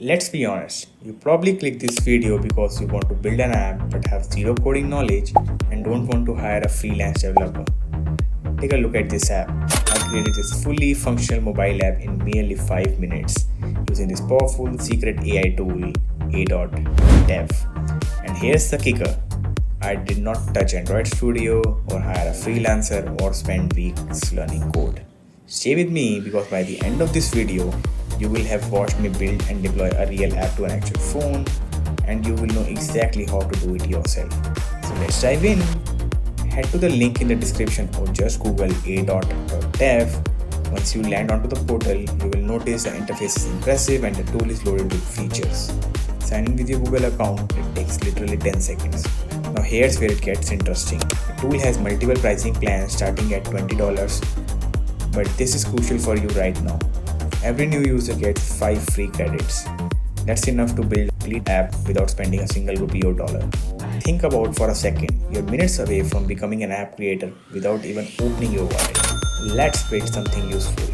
Let's be honest, you probably click this video because you want to build an app but have zero coding knowledge and don't want to hire a freelance developer. Take a look at this app. I created this fully functional mobile app in merely 5 minutes using this powerful secret AI tool, A.dev. And here's the kicker. I did not touch Android Studio or hire a freelancer or spend weeks learning code. Stay with me because by the end of this video, you will have watched me build and deploy a real app to an actual phone, and you will know exactly how to do it yourself. So let's dive in. Head to the link in the description or just Google A.dev. Once you land onto the portal, you will notice the interface is impressive and the tool is loaded with features. Sign in with your Google account. It takes literally 10 seconds. Now here's where it gets interesting. The tool has multiple pricing plans starting at $20, but this is crucial for you right now. Every new user gets 5 free credits. That's enough to build a complete app without spending a single rupee or dollar. Think about for a second, you're minutes away from becoming an app creator without even opening your wallet. Let's build something useful.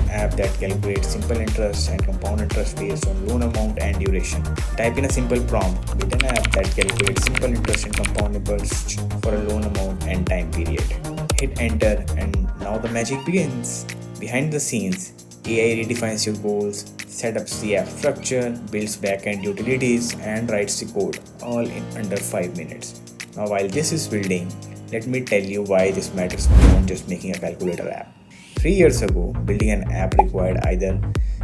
An app that calculates simple interest and compound interest based on loan amount and duration. Type in a simple prompt with an app that calculates simple interest and compound interest for a loan amount and time period. Hit enter and now the magic begins. Behind the scenes, AI redefines your goals, sets up the app structure, builds backend utilities, and writes the code, all in under 5 minutes. Now while this is building, let me tell you why this matters beyond just making a calculator app. 3 years ago, building an app required either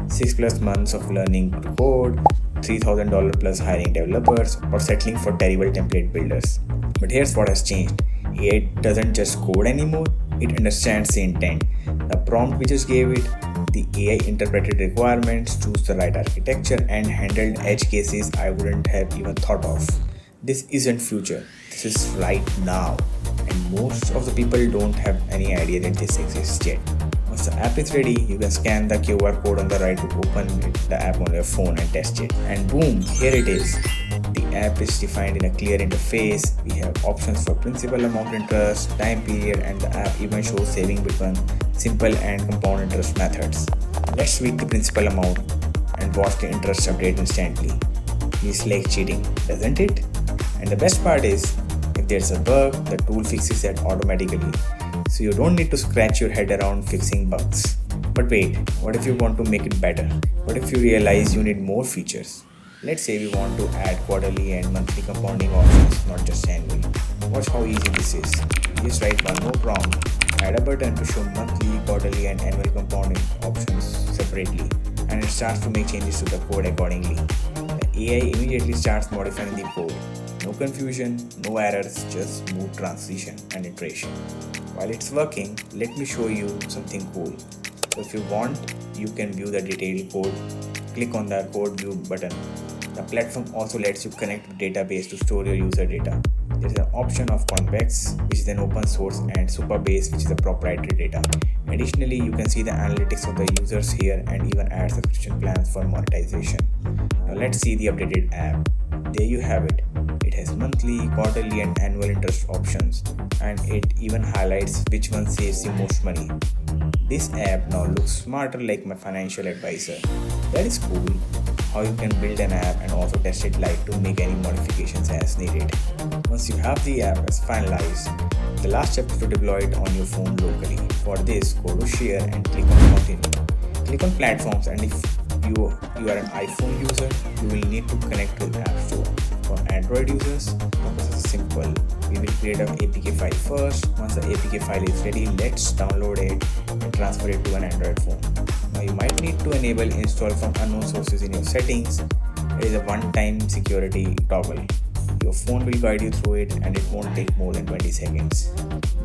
6+ months of learning to code, $3,000 plus hiring developers, or settling for terrible template builders. But here's what has changed. AI doesn't just code anymore, it understands the intent. The prompt we just gave it, the AI interpreted requirements, chose the right architecture, and handled edge cases I wouldn't have even thought of. This isn't future, this is right now. And most of the people don't have any idea that this exists yet. Once the app is ready, you can scan the QR code on the right to open the app on your phone and test it. And boom, here it is. The app is defined in a clear interface. We have options for principal amount interest, time period, and the app even shows saving between simple and compound interest methods. Let's tweak the principal amount and watch the interest update instantly. Feels like cheating, doesn't it? And the best part is, if there's a bug, the tool fixes that automatically. So you don't need to scratch your head around fixing bugs. But wait, what if you want to make it better? What if you realize you need more features? Let's say we want to add quarterly and monthly compounding options, not just annually. Watch how easy this is. Just write one more prompt, add a button to show monthly, quarterly, and annual compounding options separately, and it starts to make changes to the code accordingly. The AI immediately starts modifying the code. No confusion, no errors, just smooth transition and iteration. While it's working, let me show you something cool. So if you want, you can view the detailed code. Click on the code view button. The platform also lets you connect with database to store your user data. There is an option of Convex, which is an open source, and Supabase, which is a proprietary data. Additionally, you can see the analytics of the users here and even add subscription plans for monetization. Now let's see the updated app. There you have it. It has monthly, quarterly, and annual interest options, and it even highlights which one saves the most money. This app now looks smarter like my financial advisor. That is cool. How you can build an app and also test it live to make any modifications as needed. Once you have the app as finalized, the last step is to deploy it on your phone locally. For this, go to share and click on continue. Click on platforms, and if you are an iPhone user, you will need to connect to the App Store. For Android users, the process is simple. We will create an APK file first. Once the APK file is ready, let's download it and transfer it to an Android phone. Now you might need to enable install from unknown sources in your settings. It is a one-time security toggle. Your phone will guide you through it and it won't take more than 20 seconds.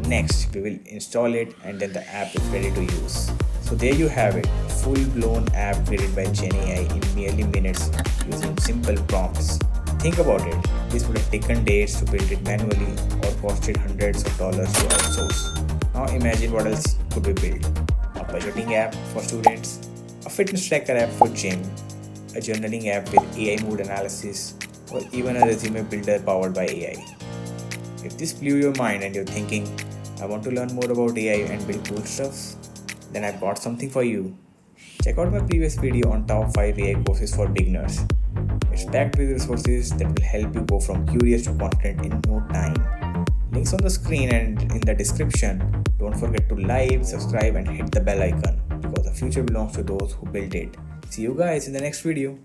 Next, we will install it and then the app is ready to use. So there you have it, a full-blown app created by GenAI in merely minutes using simple prompts. Think about it, this would have taken days to build it manually or costed hundreds of dollars to outsource. Now imagine what else could we build. A budgeting app for students, a fitness tracker app for gym, a journaling app with AI mood analysis, or even a resume builder powered by AI. If this blew your mind and you're thinking, I want to learn more about AI and build cool stuff, then I've got something for you. Check out my previous video on top 5 AI courses for beginners. It's packed with resources that will help you go from curious to confident in no time. Links on the screen and in the description. Don't forget to like, subscribe and hit the bell icon because the future belongs to those who built it. See you guys in the next video.